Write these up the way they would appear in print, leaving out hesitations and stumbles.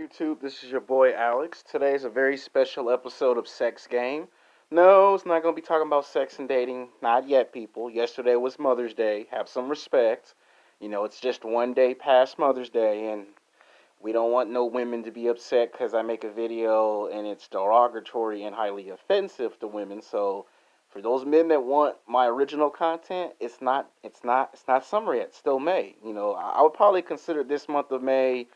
YouTube? This is your boy Alex. Today is a very special episode of Sex Game. No, it's not going to be talking about sex and dating. Not yet, people. Yesterday was Mother's Day. Have some respect. It's just one day past Mother's Day, and we don't want no women to be upset because I make a video and it's derogatory and highly offensive to women. So, for those men that want my original content, it's not summer yet. It's still May. I would probably consider this month of May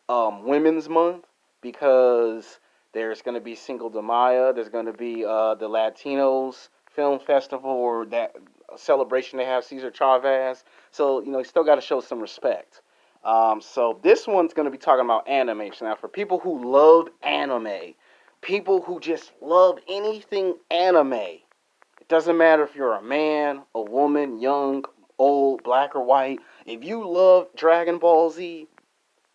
Women's Month because there's going to be Cinco de Mayo. There's going to be the Latinos Film Festival or that celebration they have Cesar Chavez. So you still got to show some respect. So this one's going to be talking about animation. Now, for people who love anime, people who just love anything anime, it doesn't matter if you're a man, a woman, young, old, black or white. If you love Dragon Ball Z,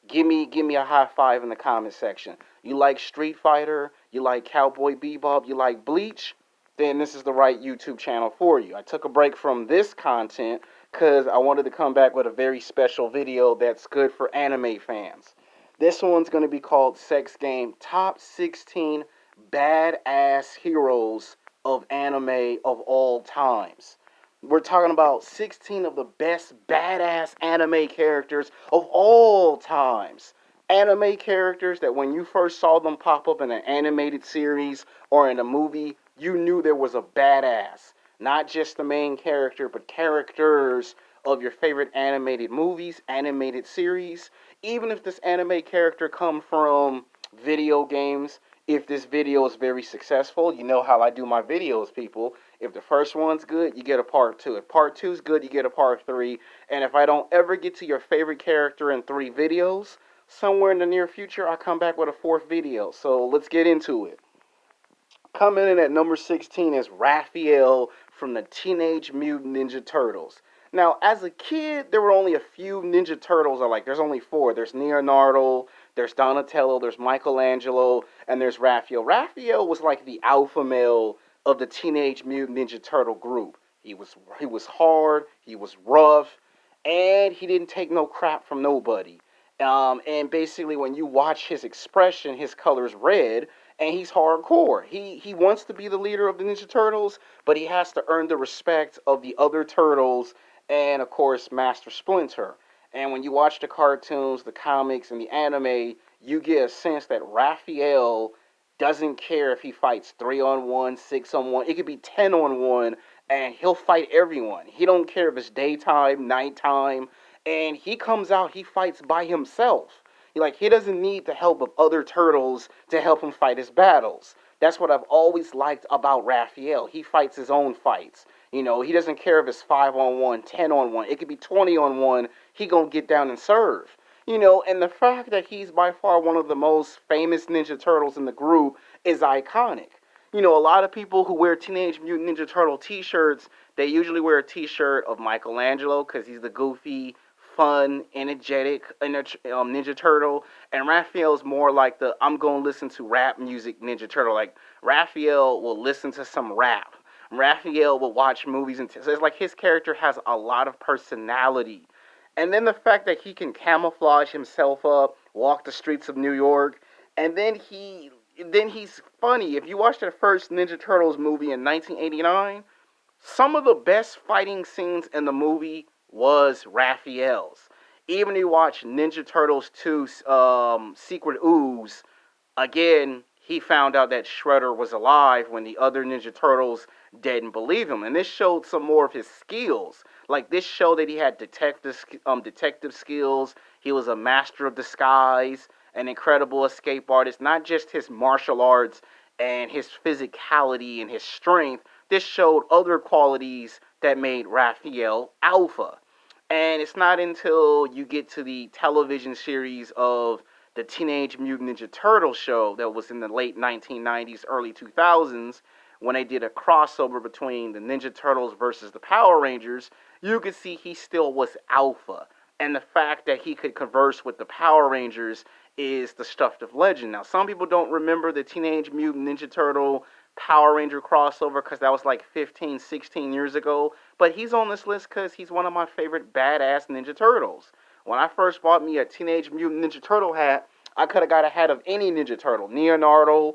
give me a high five in the comment section. You like Street Fighter, you like Cowboy Bebop, you like Bleach, then this is the right YouTube channel for you. I took a break from this content because I wanted to come back with a very special video that's good for anime fans. This one's going to be called Sex Game Top 16 Badass Heroes of Anime of All Times. We're talking about 16 of the best badass anime characters of all times. Anime characters that when you first saw them pop up in an animated series or in a movie, you knew there was a badass. Not just the main character, but characters of your favorite animated movies, animated series. Even if this anime character come from video games, if this video is very successful, you know how I do my videos, people. If the first one's good, you get a part 2. If part 2 is good, you get a part 3. And if I don't ever get to your favorite character in 3 videos, somewhere in the near future, I'll come back with a 4th video. So let's get into it. Coming in at number 16 is Raphael from the Teenage Mutant Ninja Turtles. Now, as a kid, there were only a few Ninja Turtles. There's only 4. There's Leonardo, there's Donatello, there's Michelangelo, and there's Raphael. Raphael was like the alpha male of the Teenage Mutant Ninja Turtle group. He was hard, he was rough, and he didn't take no crap from nobody. And basically, when you watch his expression, his color's red, and he's hardcore. He wants to be the leader of the Ninja Turtles, but he has to earn the respect of the other turtles and, of course, Master Splinter. And when you watch the cartoons, the comics, and the anime, you get a sense that Raphael doesn't care if he fights 3-on-1, 6-on-1. It could be 10-on-1, and he'll fight everyone. He don't care if it's daytime, nighttime, and he comes out, he fights by himself. He doesn't need the help of other turtles to help him fight his battles. That's what I've always liked about Raphael. He fights his own fights. He doesn't care if it's 5-on-1, 10-on-1. It could be 20-on-1. He gonna get down and serve. And the fact that he's by far one of the most famous Ninja Turtles in the group is iconic. A lot of people who wear Teenage Mutant Ninja Turtle t-shirts, they usually wear a t-shirt of Michelangelo because he's the goofy, fun, energetic Ninja Turtle. And Raphael's more like the I'm going to listen to rap music Ninja Turtle. Like, Raphael will listen to some rap. Raphael will watch movies. So it's like his character has a lot of personality. And then the fact that he can camouflage himself up, walk the streets of New York, and then he's funny. If you watch the first Ninja Turtles movie in 1989, some of the best fighting scenes in the movie was Raphael's. Even if you watch Ninja Turtles 2 Secret Ooze, again, he found out that Shredder was alive when the other Ninja Turtles didn't believe him. And this showed some more of his skills. This showed that he had detective skills. He was a master of disguise, an incredible escape artist. Not just his martial arts and his physicality and his strength. This showed other qualities that made Raphael alpha. And it's not until you get to the television series of the Teenage Mutant Ninja Turtle show that was in the late 1990s, early 2000s, when they did a crossover between the Ninja Turtles versus the Power Rangers, you could see he still was alpha. And the fact that he could converse with the Power Rangers is the stuff of legend. Now, some people don't remember the Teenage Mutant Ninja Turtle Power Ranger crossover because that was like 15, 16 years ago. But he's on this list because he's one of my favorite badass Ninja Turtles. When I first bought me a Teenage Mutant Ninja Turtle hat, I could have got ahead of any Ninja Turtle. Leonardo,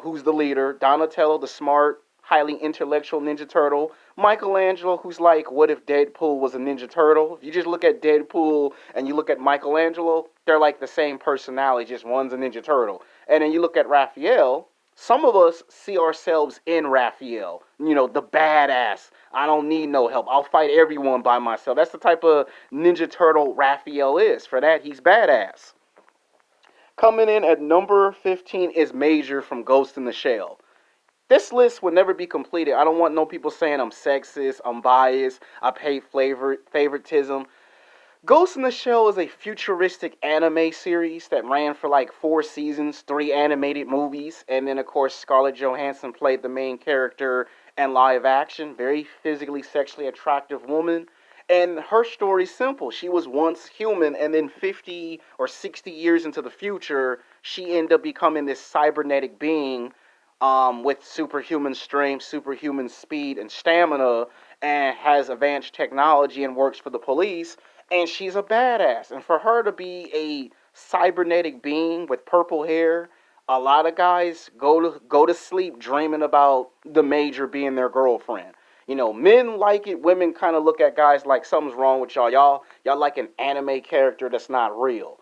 who's the leader. Donatello, the smart, highly intellectual Ninja Turtle. Michelangelo, who's like, what if Deadpool was a Ninja Turtle? If you just look at Deadpool and you look at Michelangelo, they're like the same personality, just one's a Ninja Turtle. And then you look at Raphael, some of us see ourselves in Raphael. You know, the badass. I don't need no help. I'll fight everyone by myself. That's the type of Ninja Turtle Raphael is. For that, he's badass. Coming in at number 15 is Major from Ghost in the Shell. This list would never be completed. I don't want no people saying I'm sexist, I'm biased, I pay favoritism. Ghost in the Shell is a futuristic anime series that ran for like 4 seasons, 3 animated movies, and then of course Scarlett Johansson played the main character in live action. Very physically, sexually attractive woman. And her story's simple. She was once human, and then 50 or 60 years into the future, she ended up becoming this cybernetic being with superhuman strength, superhuman speed, and stamina, and has advanced technology and works for the police. And she's a badass. And for her to be a cybernetic being with purple hair, a lot of guys go to sleep dreaming about the Major being their girlfriend. You know, men like it. Women kind of look at guys like something's wrong with y'all. Y'all like an anime character that's not real.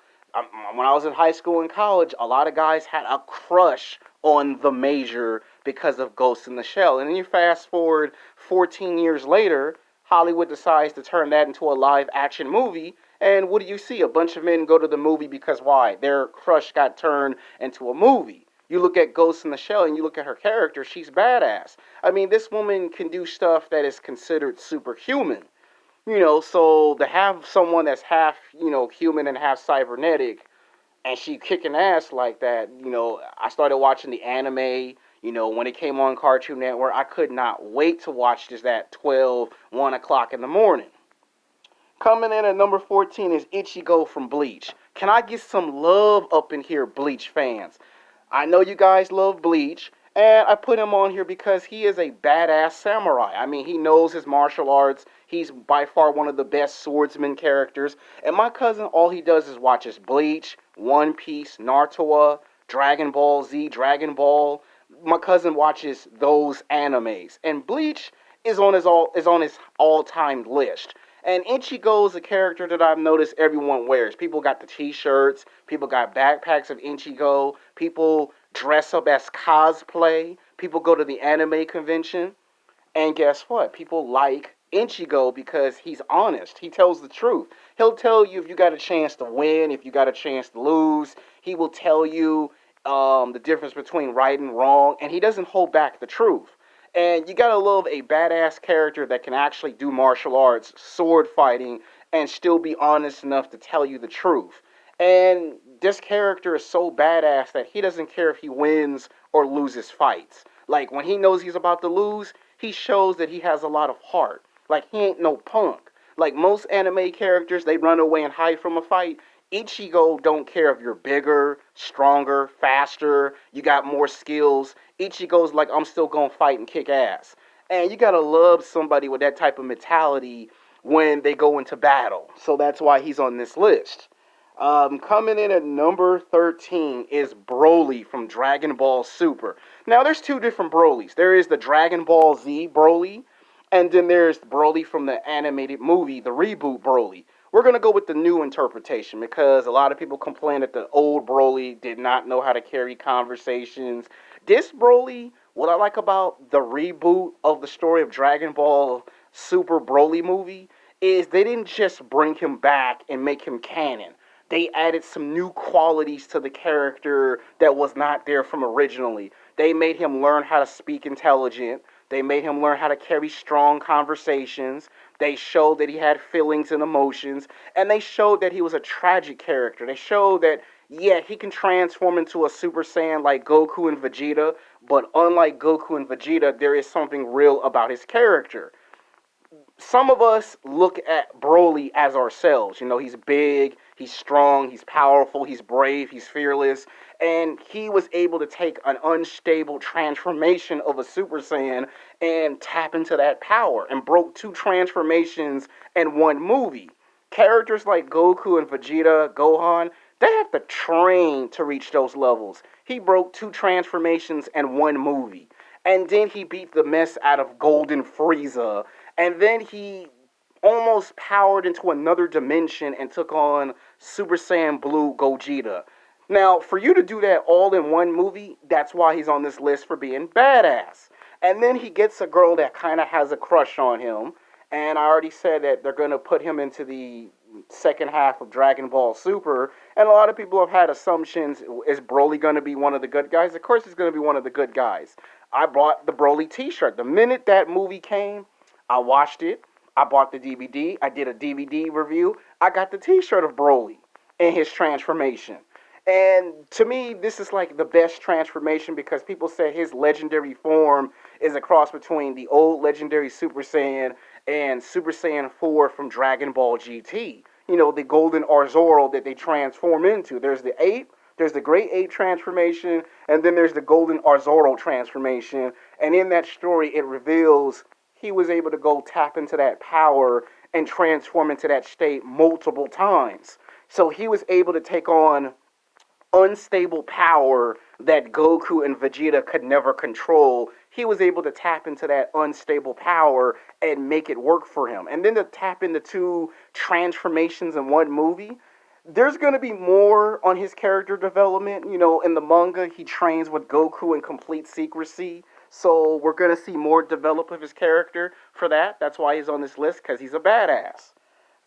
When I was in high school and college, a lot of guys had a crush on the Major because of Ghost in the Shell. And then you fast forward 14 years later, Hollywood decides to turn that into a live action movie. And what do you see? A bunch of men go to the movie because why? Their crush got turned into a movie. You look at Ghost in the Shell and you look at her character, she's badass. I mean, this woman can do stuff that is considered superhuman. You know, so to have someone that's half, human and half cybernetic, and she kicking ass like that, I started watching the anime, when it came on Cartoon Network. I could not wait to watch this at 12, 1 o'clock in the morning. Coming in at number 14 is Ichigo from Bleach. Can I get some love up in here, Bleach fans? I know you guys love Bleach, and I put him on here because he is a badass samurai. I mean, he knows his martial arts. He's by far one of the best swordsman characters. And my cousin, all he does is watches Bleach, One Piece, Naruto, Dragon Ball Z, Dragon Ball. My cousin watches those animes, and Bleach is on his all-time list. And Ichigo is a character that I've noticed everyone wears. People got the t-shirts, people got backpacks of Ichigo, people dress up as cosplay, people go to the anime convention, and guess what? People like Ichigo because he's honest. He tells the truth. He'll tell you if you got a chance to win, if you got a chance to lose. He will tell you the difference between right and wrong, and he doesn't hold back the truth. And you gotta love a badass character that can actually do martial arts, sword fighting, and still be honest enough to tell you the truth. And this character is so badass that he doesn't care if he wins or loses fights. Like when he knows he's about to lose, he shows that he has a lot of heart. Like he ain't no punk. Like most anime characters, they run away and hide from a fight. Ichigo don't care if you're bigger, stronger, faster, you got more skills. Ichigo's like, I'm still gonna fight and kick ass. And you gotta love somebody with that type of mentality when they go into battle. So that's why he's on this list. Coming in at number 13 is Broly from Dragon Ball Super. Now, there's two different Brolys. There is the Dragon Ball Z Broly, and then there's Broly from the animated movie, the reboot Broly. We're going to go with the new interpretation because a lot of people complain that the old Broly did not know how to carry conversations. This Broly, what I like about the reboot of the story of Dragon Ball Super Broly movie is they didn't just bring him back and make him canon. They added some new qualities to the character that was not there from originally. They made him learn how to speak intelligent. They made him learn how to carry strong conversations. They showed that he had feelings and emotions. And they showed that he was a tragic character. They showed that, yeah, he can transform into a Super Saiyan like Goku and Vegeta. But unlike Goku and Vegeta, there is something real about his character. Some of us look at Broly as ourselves. You know, he's big, he's strong, he's powerful, he's brave, he's fearless. And he was able to take an unstable transformation of a Super Saiyan and tap into that power and broke two transformations in one movie. Characters like Goku and Vegeta, Gohan, They have to train to reach those levels. He broke 2 transformations in 1 movie. And then he beat the mess out of Golden Frieza. And then he almost powered into another dimension and took on Super Saiyan Blue Gogeta. Now, for you to do that all in 1 movie, that's why he's on this list for being badass. And then he gets a girl that kind of has a crush on him. And I already said that they're going to put him into the second half of Dragon Ball Super. And a lot of people have had assumptions, is Broly going to be one of the good guys? Of course he's going to be one of the good guys. I bought the Broly t-shirt. The minute that movie came, I watched it. I bought the DVD. I did a DVD review. I got the t-shirt of Broly and his transformation. And to me, this is like the best transformation because people say his legendary form is a cross between the old legendary Super Saiyan and Super Saiyan 4 from Dragon Ball GT. You know, the golden Arzorro that they transform into. There's the ape, there's the Great Ape transformation, and then there's the golden Arzorro transformation. And in that story, it reveals he was able to go tap into that power and transform into that state multiple times. So he was able to take on unstable power that Goku and Vegeta could never control. He was able to tap into that unstable power and make it work for him. And then to tap into 2 transformations in 1 movie, there's going to be more on his character development. You know, in the manga, he trains with Goku in complete secrecy. So we're going to see more develop of his character for that. That's why he's on this list, because he's a badass.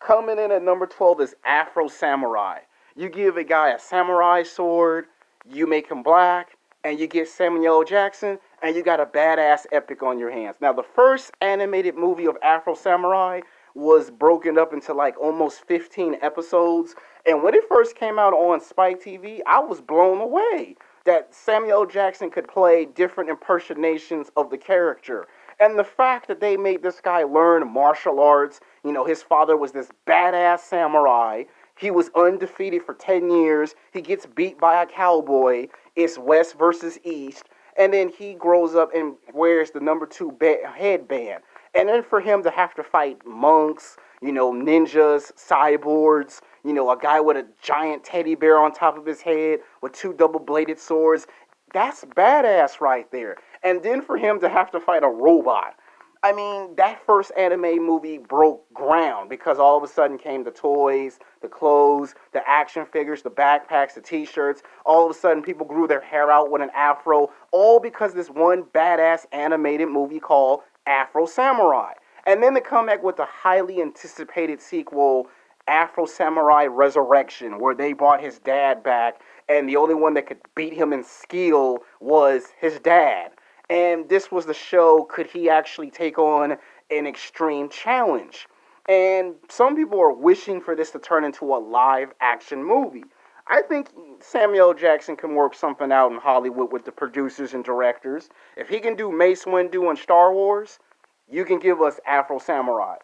Coming in at number 12 is Afro Samurai. You give a guy a samurai sword, you make him black, and you get Samuel Jackson, and you got a badass epic on your hands. Now, the first animated movie of Afro Samurai was broken up into like almost 15 episodes. And when it first came out on Spike TV, I was blown away that Samuel Jackson could play different impersonations of the character. And the fact that they made this guy learn martial arts, you know, his father was this badass samurai. He was undefeated for 10 years. He gets beat by a cowboy. It's West versus East. And then he grows up and wears the number 2 headband. And then for him to have to fight monks, you know, ninjas, cyborgs, you know, a guy with a giant teddy bear on top of his head with 2 double-bladed swords, that's badass right there. And then for him to have to fight a robot. I mean, that first anime movie broke ground because all of a sudden came the toys, the clothes, the action figures, the backpacks, the t-shirts. All of a sudden people grew their hair out with an afro, all because this one badass animated movie called Afro Samurai. And then to come back with the highly anticipated sequel, Afro Samurai Resurrection, where they brought his dad back, and the only one that could beat him in skill was his dad. And this was the show, could he actually take on an extreme challenge? And some people are wishing for this to turn into a live action movie. I think Samuel Jackson can work something out in Hollywood with the producers and directors. If he can do Mace Windu on Star Wars, you can give us Afro Samurai.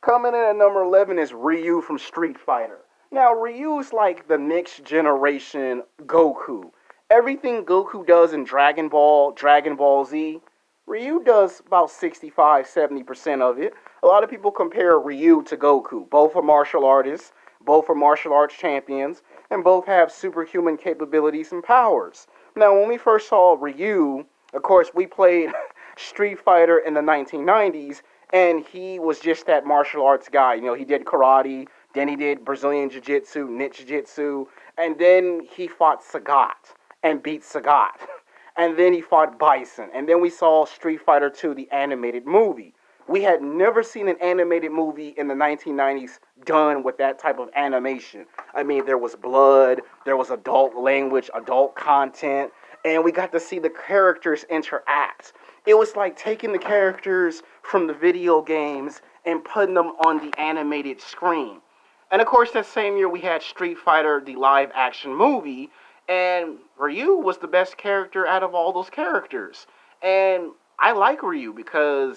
Coming in at number 11 is Ryu from Street Fighter. Now, Ryu's like the next generation Goku. Everything Goku does in Dragon Ball Z, Ryu does about 65-70% of it. A lot of people compare Ryu to Goku. Both are martial artists, both are martial arts champions, and both have superhuman capabilities and powers. Now, when we first saw Ryu, of course, we played Street Fighter in the 1990s, and he was just that martial arts guy. You know, he did karate, then he did Brazilian Jiu-Jitsu, Ninja Jitsu, and then he fought Sagat and beat Sagat. And then he fought Bison. And then we saw Street Fighter 2, the animated movie. We had never seen an animated movie in the 1990s done with that type of animation. I mean, there was blood, there was adult language, adult content, and we got to see the characters interact. It was like taking the characters from the video games and putting them on the animated screen. And of course, that same year we had Street Fighter, the live action movie, and Ryu was the best character out of all those characters. And I like Ryu because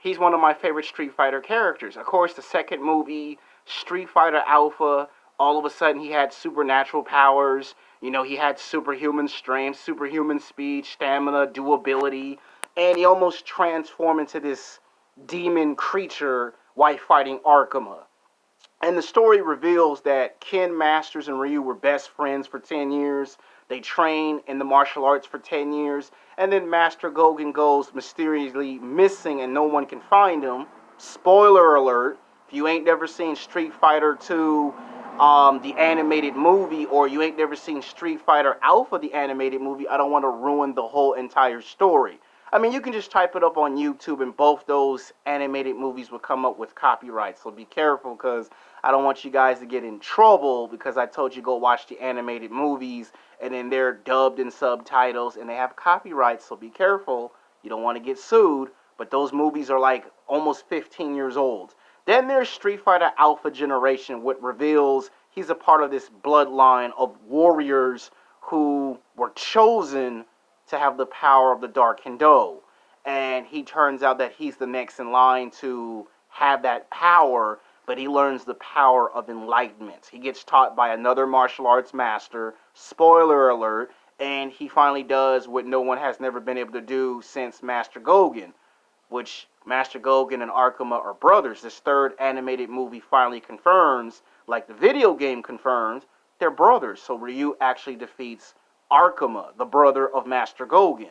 he's one of my favorite Street Fighter characters. Of course, the second movie, Street Fighter Alpha, all of a sudden he had supernatural powers. You know, he had superhuman strength, superhuman speed, stamina, durability, and he almost transformed into this demon creature while fighting Arkema. And the story reveals that Ken Masters and Ryu were best friends for 10 years. They train in the martial arts for 10 years. And then Master Gogen goes mysteriously missing and no one can find him. Spoiler alert, if you ain't never seen Street Fighter 2, the animated movie, or you ain't never seen Street Fighter Alpha, the animated movie, I don't want to ruin the whole entire story. I mean, you can just type it up on YouTube, and both those animated movies will come up with copyright. So be careful, because I don't want you guys to get in trouble because I told you go watch the animated movies, and then they're dubbed in subtitles, and they have copyright. So be careful. You don't want to get sued. But those movies are like almost 15 years old. Then there's Street Fighter Alpha Generation, which reveals he's a part of this bloodline of warriors who were chosen to have the power of the Dark Hendo. And he turns out that he's the next in line to have that power, but he learns the power of enlightenment. He gets taught by another martial arts master, spoiler alert, and he finally does what no one has never been able to do since Master Gogen, which Master Gogen and Arkama are brothers. This third animated movie finally confirms, like the video game confirms, they're brothers. So Ryu actually defeats Arkama, the brother of Master Gogen.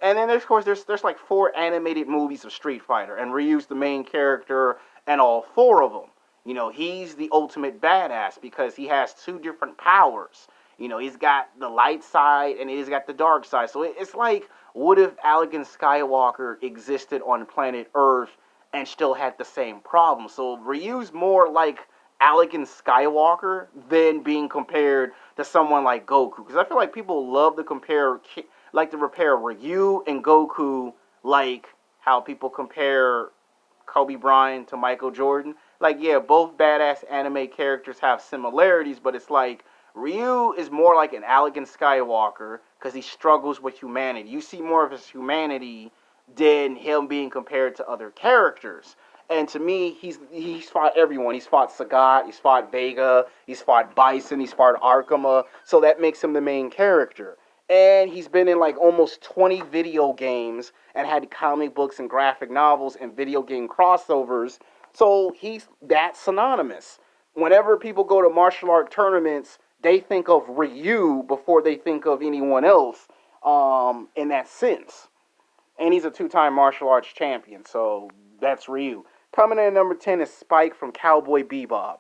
And then, of course, there's like 4 animated movies of Street Fighter, and Ryu's the main character in all 4 of them. You know, he's the ultimate badass because he has 2 different powers. You know, he's got the light side and he's got the dark side. So it's like, what if Anakin Skywalker existed on planet Earth and still had the same problem? So Ryu's more like Anakin Skywalker than being compared to someone like Goku. Because I feel like people love to compare, like to compare Ryu and Goku, like how people compare Kobe Bryant to Michael Jordan. Like, yeah, both badass anime characters have similarities, but it's like Ryu is more like an Anakin Skywalker because he struggles with humanity. You see more of his humanity than him being compared to other characters. And to me, he's fought everyone. He's fought Sagat, he's fought Vega, he's fought Bison, he's fought Arkama. So that makes him the main character. And he's been in like almost 20 video games and had comic books and graphic novels and video game crossovers. So he's that synonymous. Whenever people go to martial art tournaments, they think of Ryu before they think of anyone else in that sense. And he's a 2-time martial arts champion, so that's Ryu. Coming in at number 10 is Spike from Cowboy Bebop.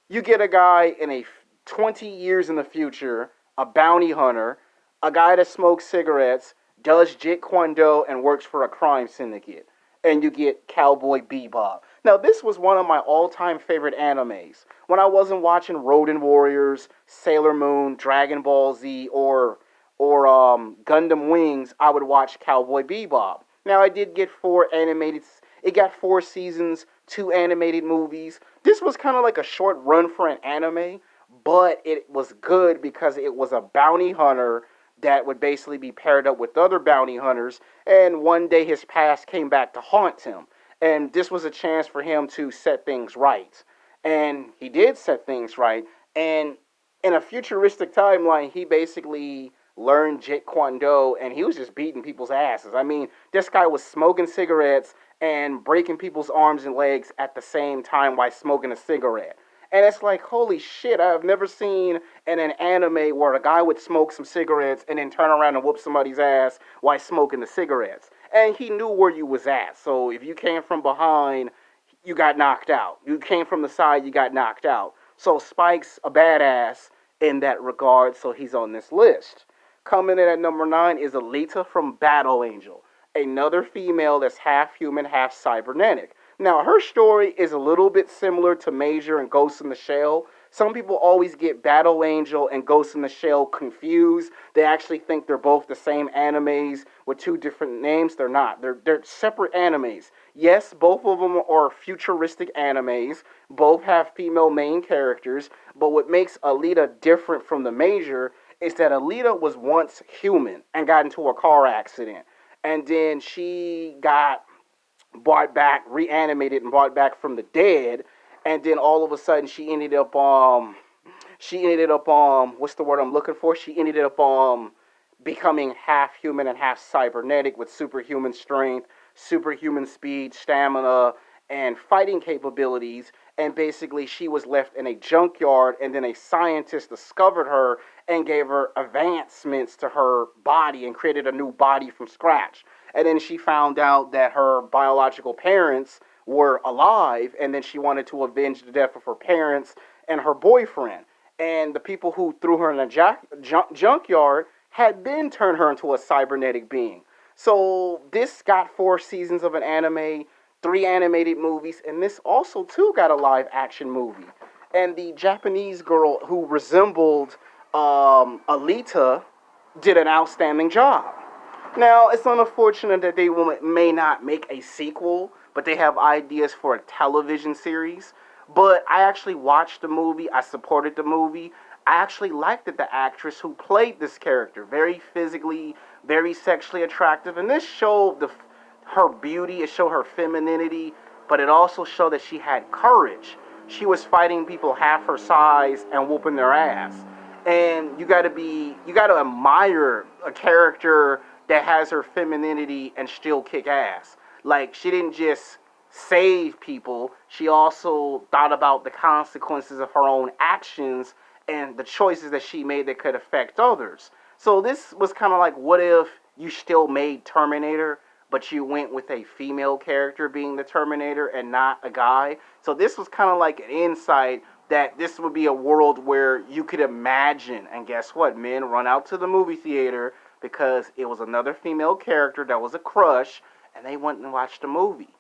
You get a guy in a 20 years in the future, a bounty hunter, a guy that smokes cigarettes, does Jeet Kune Do, and works for a crime syndicate. And you get Cowboy Bebop. Now, this was one of my all-time favorite animes. When I wasn't watching Road Warriors, Sailor Moon, Dragon Ball Z, or Gundam Wings, I would watch Cowboy Bebop. Now, I did get 4 animated. It got 4 seasons, 2 animated movies. This was kind of like a short run for an anime, but it was good because it was a bounty hunter that would basically be paired up with other bounty hunters, and one day his past came back to haunt him. And this was a chance for him to set things right. And he did set things right. And in a futuristic timeline, he basically learned Jeet Kune Do, and he was just beating people's asses. I mean, this guy was smoking cigarettes and breaking people's arms and legs at the same time while smoking a cigarette. And it's like, holy shit, I've never seen in an anime where a guy would smoke some cigarettes and then turn around and whoop somebody's ass while smoking the cigarettes. And he knew where you was at. So if you came from behind, you got knocked out. You came from the side, you got knocked out. So Spike's a badass in that regard, so he's on this list. Coming in at number 9 is Alita from Battle Angel, another female that's half human, half cybernetic. Now, her story is a little bit similar to Major and Ghost in the Shell. Some people always get Battle Angel and Ghost in the Shell confused. They actually think they're both the same animes with 2 different names. They're not. They're separate animes. Yes, both of them are futuristic animes. Both have female main characters. But what makes Alita different from the Major is that Alita was once human and got into a car accident. And then she got brought back, reanimated and brought back from the dead, and then all of a sudden what's the word I'm looking for? She ended up becoming half human and half cybernetic with superhuman strength, superhuman speed, stamina, and fighting capabilities. and basically she was left in a junkyard, and then a scientist discovered her and gave her advancements to her body and created a new body from scratch. And then she found out that her biological parents were alive, and then she wanted to avenge the death of her parents and her boyfriend. And the people who threw her in a junkyard had then turned her into a cybernetic being. So this got 4 seasons of an anime, 3 animated movies, and this also too got a live action movie. And the Japanese girl who resembled Alita did an outstanding job. Now, it's unfortunate that they may not make a sequel, but they have ideas for a television series. But I actually watched the movie. I supported the movie. I actually liked that the actress who played this character, very physically, very sexually attractive, and this showed her beauty, it showed her femininity, but it also showed that she had courage. She was fighting people half her size and whooping their ass. And you gotta admire a character that has her femininity and still kick ass. Like, she didn't just save people, she also thought about the consequences of her own actions and the choices that she made that could affect others. So this was kind of like, what if you still made Terminator, but you went with a female character being the Terminator and not a guy? So this was kind of like an insight that this would be a world where you could imagine, and guess what? Men run out to the movie theater because it was another female character that was a crush, and they went and watched the movie.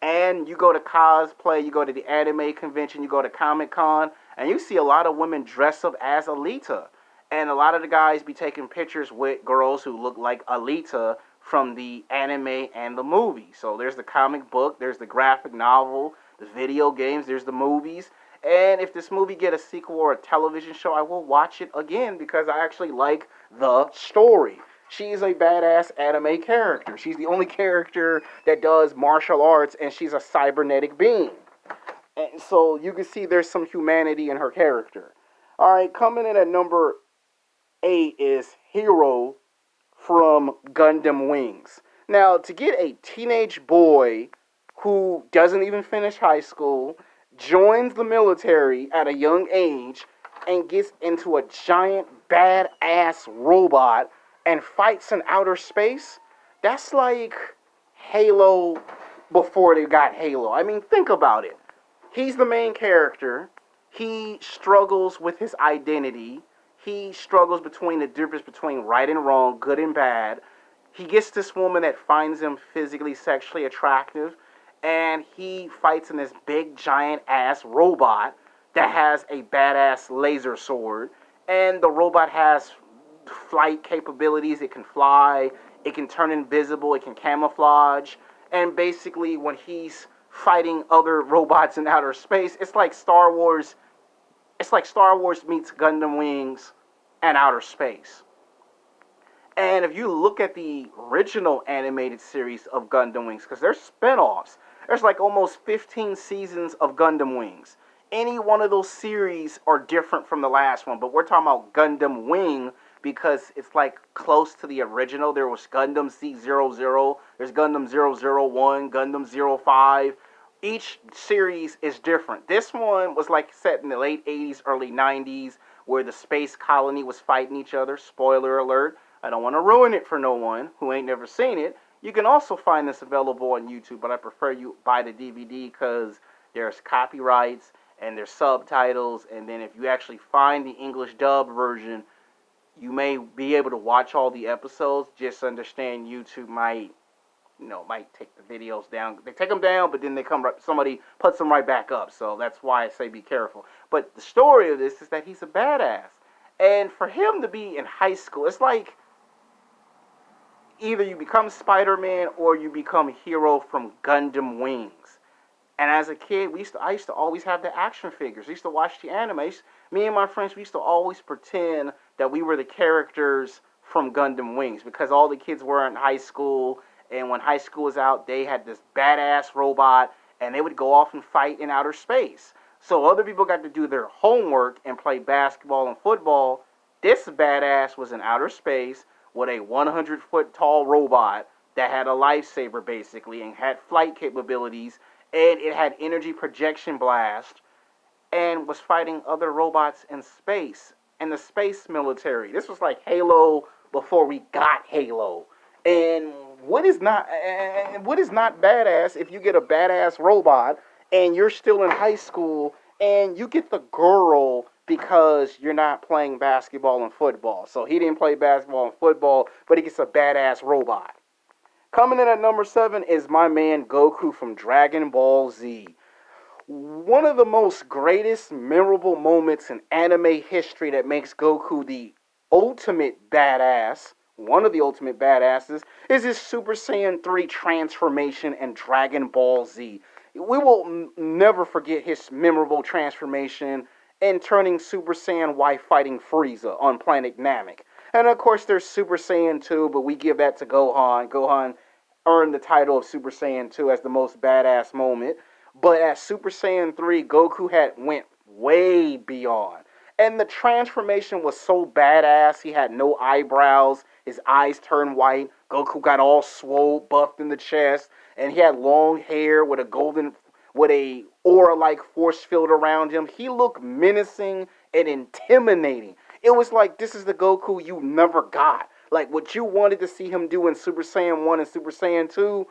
And you go to cosplay, you go to the anime convention, you go to Comic Con, and you see a lot of women dress up as Alita. And a lot of the guys be taking pictures with girls who look like Alita from the anime and the movie. So there's the comic book, there's the graphic novel, the video games, there's the movies. And if this movie get a sequel or a television show, I will watch it again because I actually like the story. She's a badass anime character. She's the only character that does martial arts, and she's a cybernetic being. And so you can see there's some humanity in her character. All right, coming in at number 8 is Hero from Gundam Wings. Now, to get a teenage boy who doesn't even finish high school, joins the military at a young age, and gets into a giant badass robot and fights in outer space, that's like Halo before they got Halo. I mean, think about it. He's the main character. He struggles with his identity. He struggles between the difference between right and wrong, good and bad. He gets this woman that finds him physically, sexually attractive, and he fights in this big, giant ass robot that has a badass laser sword. And the robot has flight capabilities. It can fly, it can turn invisible, it can camouflage. And basically, when he's fighting other robots in outer space, it's like Star Wars. It's like Star Wars meets Gundam Wings and outer space. And if you look at the original animated series of Gundam Wings, because there's spin-offs, there's like almost 15 seasons of Gundam Wings. Any one of those series are different from the last one, but we're talking about Gundam Wing because it's like close to the original. There was Gundam C00, there's Gundam 001, Gundam 05. Each series is different. This one was like set in the late 80s, early 90s, where the space colony was fighting each other. Spoiler alert. I don't want to ruin it for no one who ain't never seen it. You can also find this available on YouTube, but I prefer you buy the DVD because there's copyrights and there's subtitles, and then if you actually find the English dub version, you may be able to watch all the episodes. Just understand YouTube might take the videos down. They take them down, but then somebody puts them right back up. So that's why I say be careful. But the story of this is that he's a badass. And for him to be in high school, it's like either you become Spider-Man or you become Hero from Gundam Wings. And as a kid, I used to always have the action figures. We used to watch the animes. Me and my friends, we used to always pretend that we were the characters from Gundam Wings because all the kids were in high school. And when high school was out, they had this badass robot, and they would go off and fight in outer space. So other people got to do their homework and play basketball and football. This badass was in outer space with a 100-foot tall robot that had a lifesaver, basically, and had flight capabilities. and it had energy projection blast and was fighting other robots in space and the space military. This was like Halo before we got Halo. And what is not badass if you get a badass robot and you're still in high school and you get the girl because you're not playing basketball and football. So he didn't play basketball and football, but he gets a badass robot. Coming in at number 7 is my man Goku from Dragon Ball Z. One of the most greatest memorable moments in anime history that makes Goku the ultimate badass, one of the ultimate badasses, is his Super Saiyan 3 transformation in Dragon Ball Z. We will never forget his memorable transformation in turning Super Saiyan while fighting Frieza on planet Namek. And of course there's Super Saiyan 2, but we give that to Gohan. Gohan earned the title of Super Saiyan 2 as the most badass moment. But at Super Saiyan 3, Goku had went way beyond. And the transformation was so badass. He had no eyebrows. His eyes turned white. Goku got all swole, buffed in the chest. And he had long hair with a aura-like force field around him. He looked menacing and intimidating. It was like, this is the Goku you never got. Like, what you wanted to see him do in Super Saiyan 1 and Super Saiyan 2,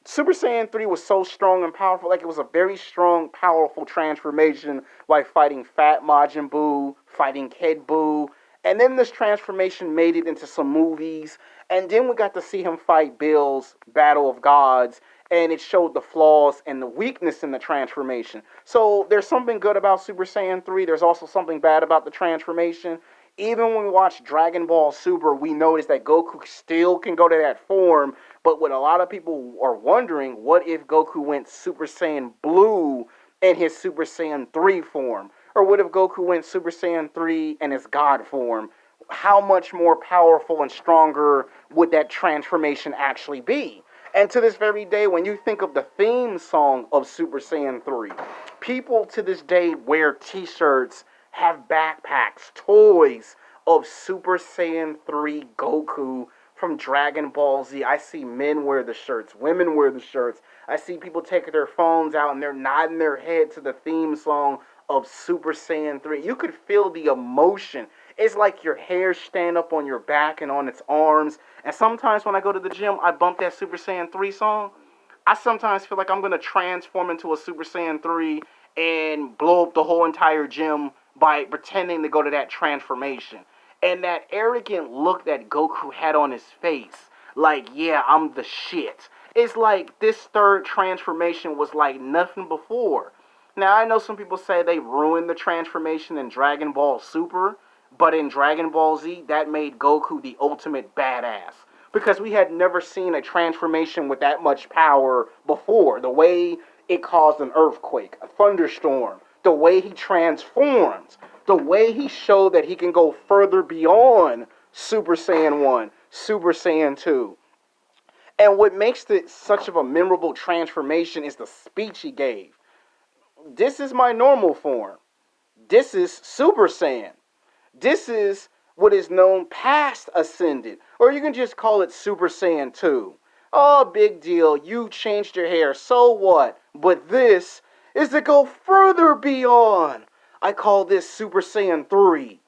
Super Saiyan 3 was so strong and powerful. Like, it was a very strong, powerful transformation, like fighting Fat Majin Buu, fighting Kid Buu. And then this transformation made it into some movies. And then we got to see him fight Bill's Battle of Gods. And it showed the flaws and the weakness in the transformation. So there's something good about Super Saiyan 3. There's also something bad about the transformation. Even when we watch Dragon Ball Super, we notice that Goku still can go to that form. But what a lot of people are wondering, what if Goku went Super Saiyan Blue in his Super Saiyan 3 form? Or what if Goku went Super Saiyan 3 in his God form? How much more powerful and stronger would that transformation actually be? And to this very day, when you think of the theme song of Super Saiyan 3, people to this day wear t-shirts, have backpacks, toys of Super Saiyan 3 Goku from Dragon Ball Z. I see men wear the shirts, women wear the shirts. I see people taking their phones out and they're nodding their head to the theme song of Super Saiyan 3. You could feel the emotion. It's like your hair stand up on your back and on its arms. And sometimes when I go to the gym, I bump that Super Saiyan 3 song. I sometimes feel like I'm going to transform into a Super Saiyan 3 and blow up the whole entire gym by pretending to go to that transformation. And that arrogant look that Goku had on his face, like, yeah, I'm the shit. It's like this third transformation was like nothing before. Now, I know some people say they ruined the transformation in Dragon Ball Super, but in Dragon Ball Z, that made Goku the ultimate badass. Because we had never seen a transformation with that much power before. The way it caused an earthquake, a thunderstorm, the way he transforms, the way he showed that he can go further beyond Super Saiyan 1, Super Saiyan 2. And what makes it such of a memorable transformation is the speech he gave. This is my normal form. This is Super Saiyan. This is what is known past Ascended. Or you can just call it Super Saiyan 2. Oh, big deal. You changed your hair. So what? But this is to go further beyond. I call this Super Saiyan 3.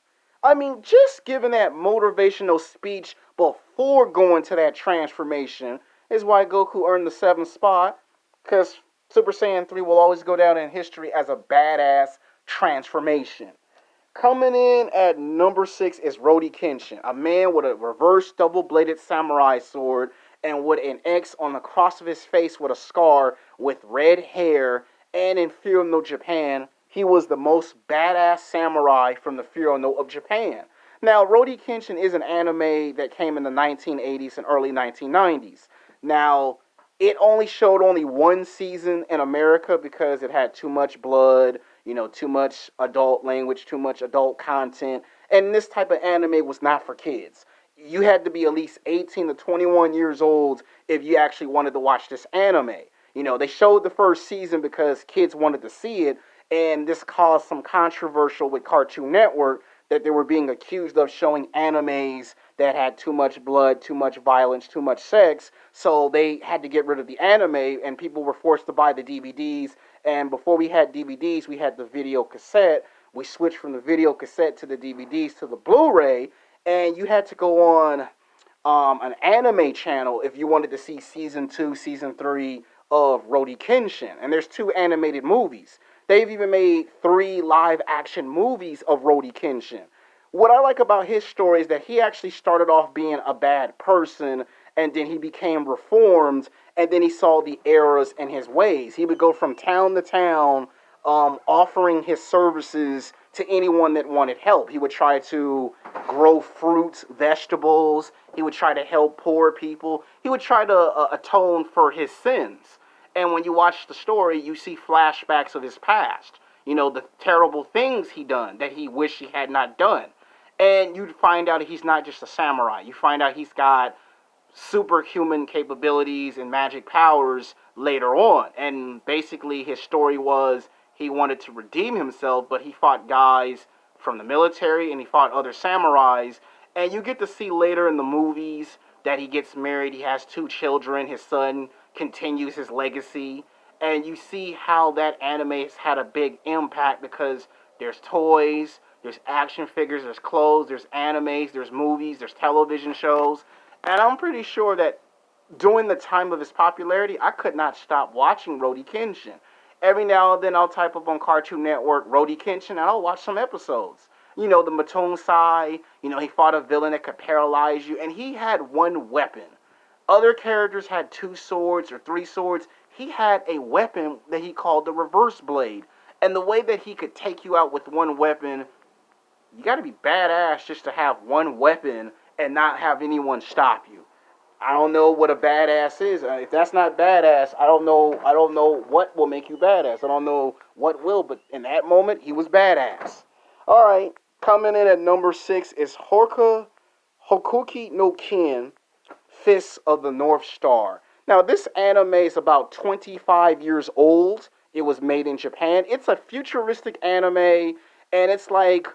I mean, just giving that motivational speech before going to that transformation is why Goku earned the 7th spot. Because Super Saiyan 3 will always go down in history as a badass transformation. Coming in at number 6 is Rurouni Kenshin, a man with a reverse double-bladed samurai sword and with an X on the cross of his face with a scar with red hair. And in Fear no Japan, he was the most badass samurai from the Fear no of Japan. Now, Rurouni Kenshin is an anime that came in the 1980s and early 1990s. Now, it only showed only one season in America because it had too much blood, too much adult language, too much adult content. And this type of anime was not for kids. You had to be at least 18 to 21 years old if you actually wanted to watch this anime. They showed the first season because kids wanted to see it, and this caused some controversial with Cartoon Network that they were being accused of showing animes that had too much blood, too much violence, too much sex. So they had to get rid of the anime, and people were forced to buy the DVDs. And before we had DVDs, we had the video cassette. We switched from the video cassette to the DVDs to the Blu-ray, and you had to go on an anime channel if you wanted to see season 2, season 3 of Rurouni Kenshin. And there's 2 animated movies. They've even made 3 live action movies of Rurouni Kenshin. What I like about his story is that he actually started off being a bad person, and then he became reformed, and then he saw the errors in his ways. He would go from town to town, offering his services to anyone that wanted help. He would try to grow fruits, vegetables. He would try to help poor people. He would try to atone for his sins. And when you watch the story, you see flashbacks of his past. You know, the terrible things he done that he wished he had not done. And you find out he's not just a samurai. You find out he's got superhuman capabilities and magic powers later on. And basically his story was he wanted to redeem himself, but he fought guys from the military and he fought other samurais. And you get to see later in the movies that he gets married. He has 2 children. His son continues his legacy. And you see how that anime has had a big impact because there's toys, there's action figures, there's clothes, there's animes, there's movies, there's television shows. And I'm pretty sure that during the time of his popularity, I could not stop watching Rurouni Kenshin. Every now and then I'll type up on Cartoon Network Rurouni Kenshin and I'll watch some episodes. You know, the Matone Sai, you know, he fought a villain that could paralyze you, and he had 1 weapon. Other characters had 2 swords or 3 swords. He had a weapon that he called the reverse blade. And the way that he could take you out with 1 weapon, you gotta be badass just to have 1 weapon and not have anyone stop you. I don't know what a badass is. If that's not badass, I don't know what will make you badass. I don't know what will, but in that moment, he was badass. All right, coming in at number 6 is Hokuki no Ken, Fists of the North Star. Now, this anime is about 25 years old. It was made in Japan. It's a futuristic anime, and it's like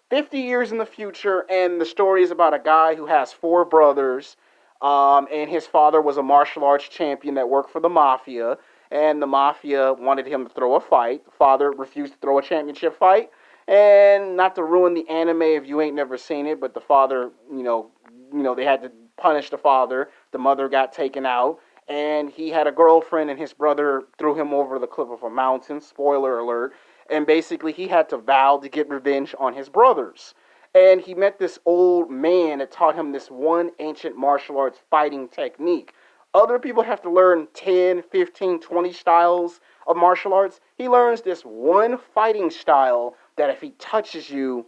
50 years in the future, and the story is about a guy who has 4 brothers, and his father was a martial arts champion that worked for the mafia, and the mafia wanted him to throw a fight. The father refused to throw a championship fight, and not to ruin the anime if you ain't never seen it, but the father, they had to punish the father. The mother got taken out, and he had a girlfriend, and his brother threw him over the cliff of a mountain. Spoiler alert. And basically, he had to vow to get revenge on his brothers. And he met this old man that taught him this 1 ancient martial arts fighting technique. Other people have to learn 10, 15, 20 styles of martial arts. He learns this 1 fighting style that if he touches you,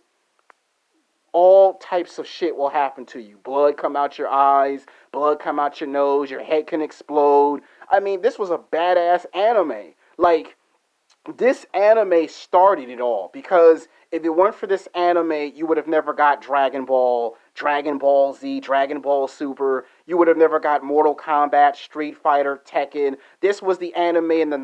all types of shit will happen to you. Blood come out your eyes, blood come out your nose, your head can explode. I mean, this was a badass anime. Like, this anime started it all, because if it weren't for this anime, you would have never got Dragon Ball, Dragon Ball Z, Dragon Ball Super. You would have never got Mortal Kombat, Street Fighter, Tekken. This was the anime in the